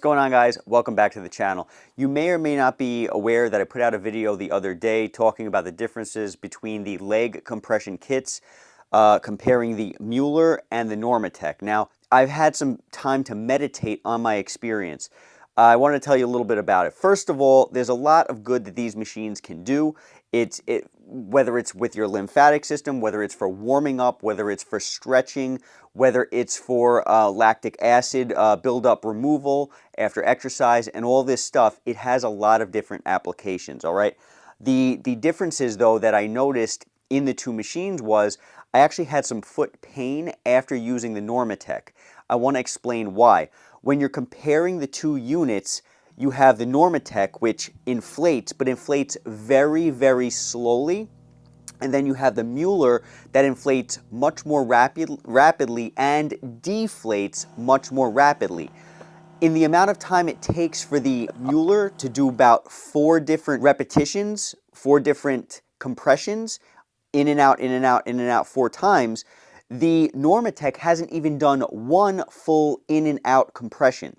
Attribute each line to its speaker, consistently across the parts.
Speaker 1: What's going on, guys? Welcome back to the channel. You may or may not be aware that I put out a video the other day talking about the differences between the leg compression kits, comparing the Mueller and the Normatec. Now, I've had some time to meditate on my experience. I want to tell you a little bit about it. First of all, there's a lot of good that these machines can do. Whether it's with your lymphatic system, whether it's for warming up, whether it's for stretching, whether it's for lactic acid buildup removal after exercise, and all this stuff, it has a lot of different applications, all right? The differences, though, that I noticed in the two machines was I actually had some foot pain after using the Normatec. I want to explain why. When you're comparing the two units, you have the Normatec, which inflates, but inflates very, very slowly. And then you have the Mueller that inflates much more rapidly and deflates much more rapidly. In the amount of time it takes for the Mueller to do about 4 different repetitions, 4 different compressions, in and out, in and out, in and out 4 times, the Normatec hasn't even done 1 full in and out compression.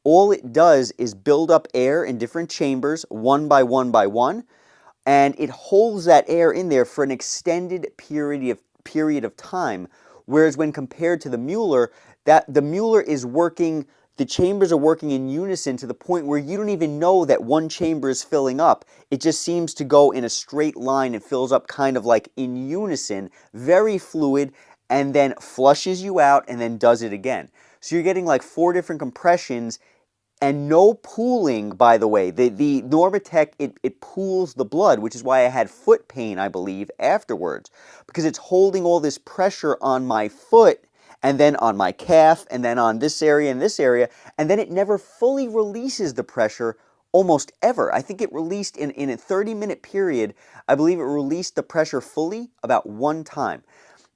Speaker 1: All it does is build up air in different chambers, one by one by one, and it holds that air in there for an extended period of time. Whereas when compared to the Mueller, the Mueller is working, the chambers are working in unison to the point where you don't even know that one chamber is filling up. It just seems to go in a straight line and fills up kind of like in unison, very fluid, and then flushes you out and then does it again. So you're getting like 4 different compressions and no pooling, by the way. The Normatec, it pools the blood, which is why I had foot pain, I believe, afterwards. Because it's holding all this pressure on my foot, and then on my calf, and then on this area and this area, and then it never fully releases the pressure almost ever. I think it released in a 30-minute period, I believe it released the pressure fully about 1 time.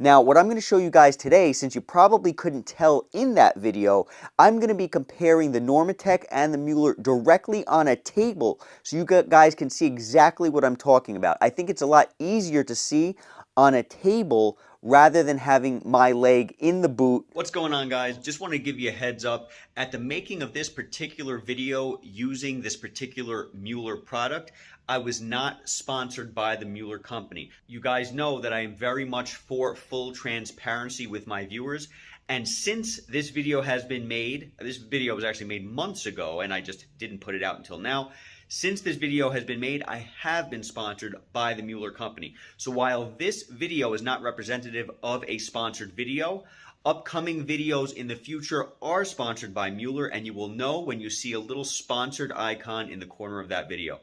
Speaker 1: Now, what I'm going to show you guys today, since you probably couldn't tell in that video, I'm going to be comparing the Normatec and the Mueller directly on a table so you guys can see exactly what I'm talking about. I think it's a lot easier to see on a table rather than having my leg in the boot. What's going on, guys? Just want to give you a heads up. At the making of this particular video using this particular Mueller product, I was not sponsored by the Mueller company. You guys know that I am very much for full transparency with my viewers. And since this video has been made, this video was actually made months ago and I just didn't put it out until now. Since this video has been made, I have been sponsored by the Mueller company. So while this video is not representative of a sponsored video, upcoming videos in the future are sponsored by Mueller, and you will know when you see a little sponsored icon in the corner of that video.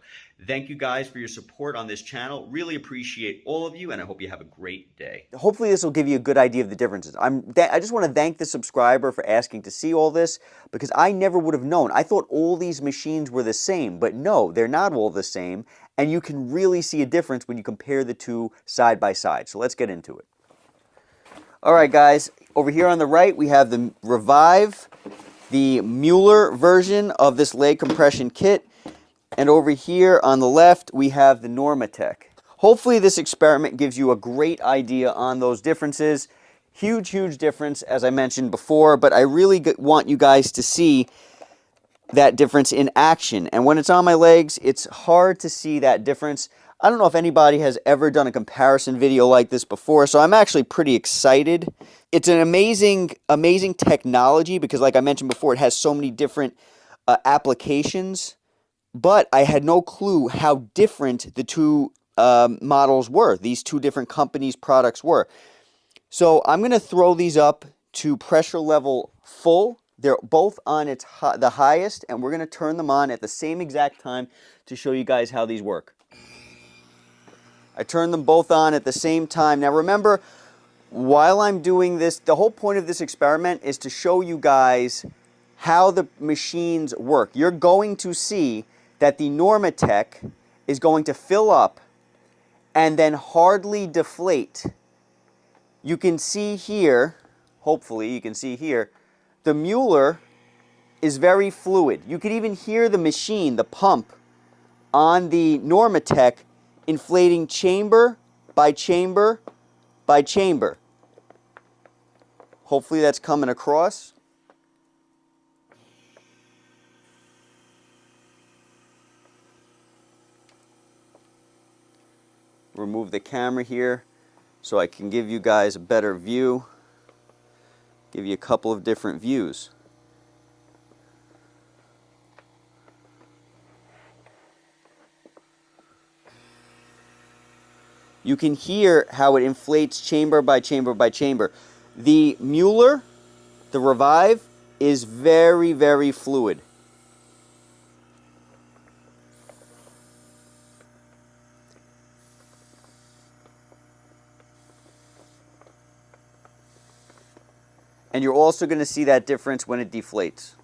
Speaker 1: Thank you guys for your support on this channel. Really appreciate all of you, and I hope you have a great day. Hopefully this will give you a good idea of the differences. I just want to thank the subscriber for asking to see all this, because I never would have known. I thought all these machines were the same, but no, they're not all the same, and you can really see a difference when you compare the two side by side. So let's get into it. All right, guys, over here on the right, we have the REVIVE, the Mueller version of this leg compression kit. And over here on the left, we have the Normatec. Hopefully this experiment gives you a great idea on those differences. Huge, huge difference, as I mentioned before, but I really want you guys to see that difference in action. And when it's on my legs, it's hard to see that difference. I don't know if anybody has ever done a comparison video like this before, so I'm actually pretty excited. It's an amazing, amazing technology because, like I mentioned before, it has so many different applications, but I had no clue how different the two models were, these two different companies' products were. So I'm going to throw these up to pressure level full. They're both on the highest, and we're going to turn them on at the same exact time to show you guys how these work. I turned them both on at the same time. Now remember, while I'm doing this, the whole point of this experiment is to show you guys how the machines work. You're going to see that the Normatec is going to fill up and then hardly deflate. You can see here, hopefully you can see here, the Mueller is very fluid. You could even hear the machine, the pump, on the Normatec inflating chamber by chamber by chamber. Hopefully that's coming across. remove the camera here so I can give you guys a better view, give you a couple of different views. You can hear how it inflates chamber by chamber by chamber. The Mueller, the Revive, is very, very fluid. And you're also going to see that difference when it deflates.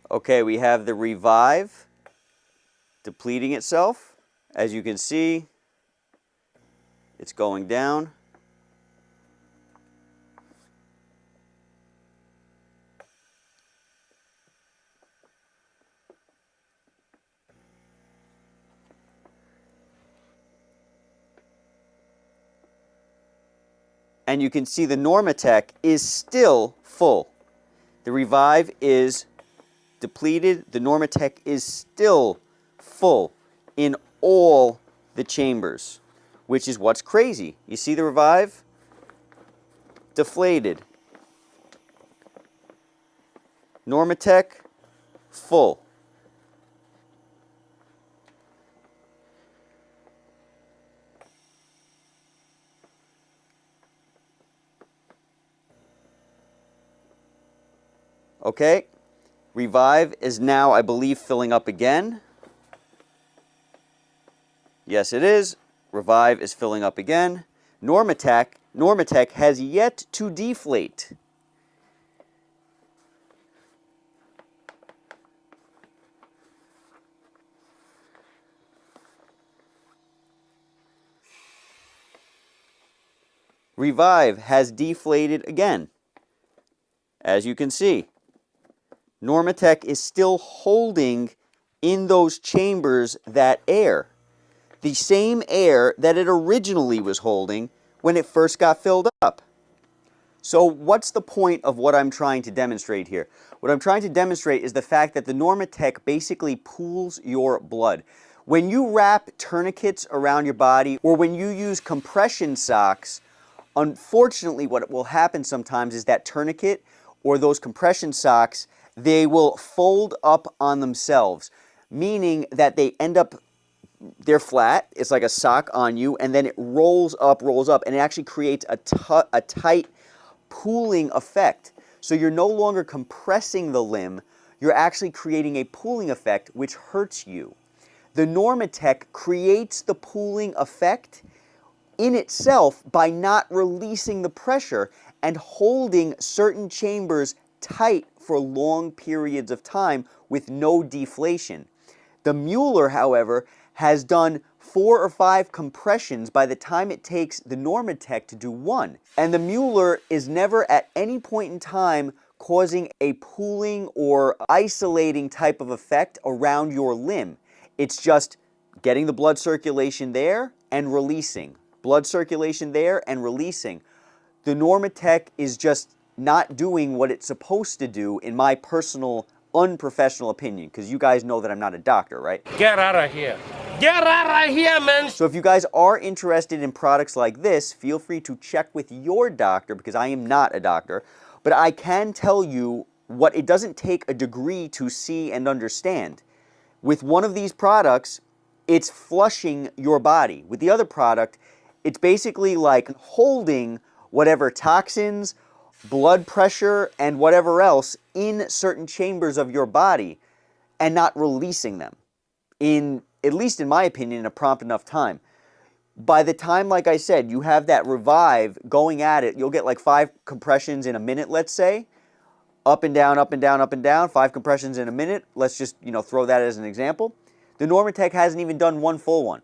Speaker 1: Okay, we have the Revive depleting itself. As you can see, it's going down. And you can see the Normatec is still full. The Revive is depleted. The Normatec is still full in all the chambers, which is what's crazy. You see the Revive? Deflated. Normatec, full. Okay. Revive is now, I believe, filling up again. Yes, it is. Revive is filling up again. Normatec has yet to deflate. Revive has deflated again, as you can see. Normatec is still holding in those chambers that air. The same air that it originally was holding when it first got filled up. So what's the point of what I'm trying to demonstrate here? What I'm trying to demonstrate is the fact that the Normatec basically pools your blood. When you wrap tourniquets around your body or when you use compression socks, unfortunately what will happen sometimes is that tourniquet or those compression socks, they will fold up on themselves, meaning that they end up, they're flat, it's like a sock on you, and then it rolls up, and it actually creates a tight pooling effect. So you're no longer compressing the limb, you're actually creating a pooling effect, which hurts you. The Normatec creates the pooling effect in itself by not releasing the pressure and holding certain chambers tight for long periods of time with no deflation. The Mueller, however, has done 4 or 5 compressions by the time it takes the Normatec to do one. And the Mueller is never at any point in time causing a pooling or isolating type of effect around your limb. It's just getting the blood circulation there and releasing. blood circulation there and releasing. The Normatec is just not doing what it's supposed to do, in my personal, unprofessional opinion, because you guys know that I'm not a doctor, right?
Speaker 2: Get out of here. Get out of here, man.
Speaker 1: So if you guys are interested in products like this, feel free to check with your doctor, because I am not a doctor. But I can tell you what it doesn't take a degree to see and understand. With one of these products, it's flushing your body. With the other product, it's basically like holding whatever toxins, blood pressure, and whatever else in certain chambers of your body and not releasing them in, at least in my opinion, in a prompt enough time. By the time, like I said, you have that Revive going at it, you'll get like 5 compressions in a minute, let's say. Up and down, up and down, up and down, 5 compressions in a minute. Let's just, throw that as an example. The Normatec hasn't even done one full one.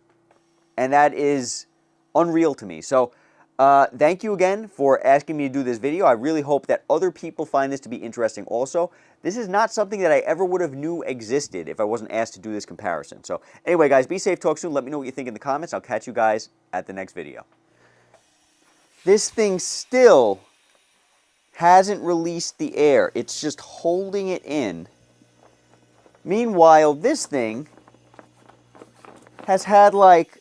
Speaker 1: And that is unreal to me. So, thank you again for asking me to do this video. I really hope that other people find this to be interesting also. This is not something that I ever would have knew existed if I wasn't asked to do this comparison. So anyway, guys, be safe, talk soon. Let me know what you think in the comments. I'll catch you guys at the next video. This thing still hasn't released the air. It's just holding it in. Meanwhile, this thing has had like,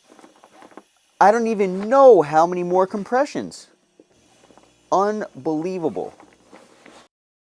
Speaker 1: I don't even know how many more compressions. Unbelievable.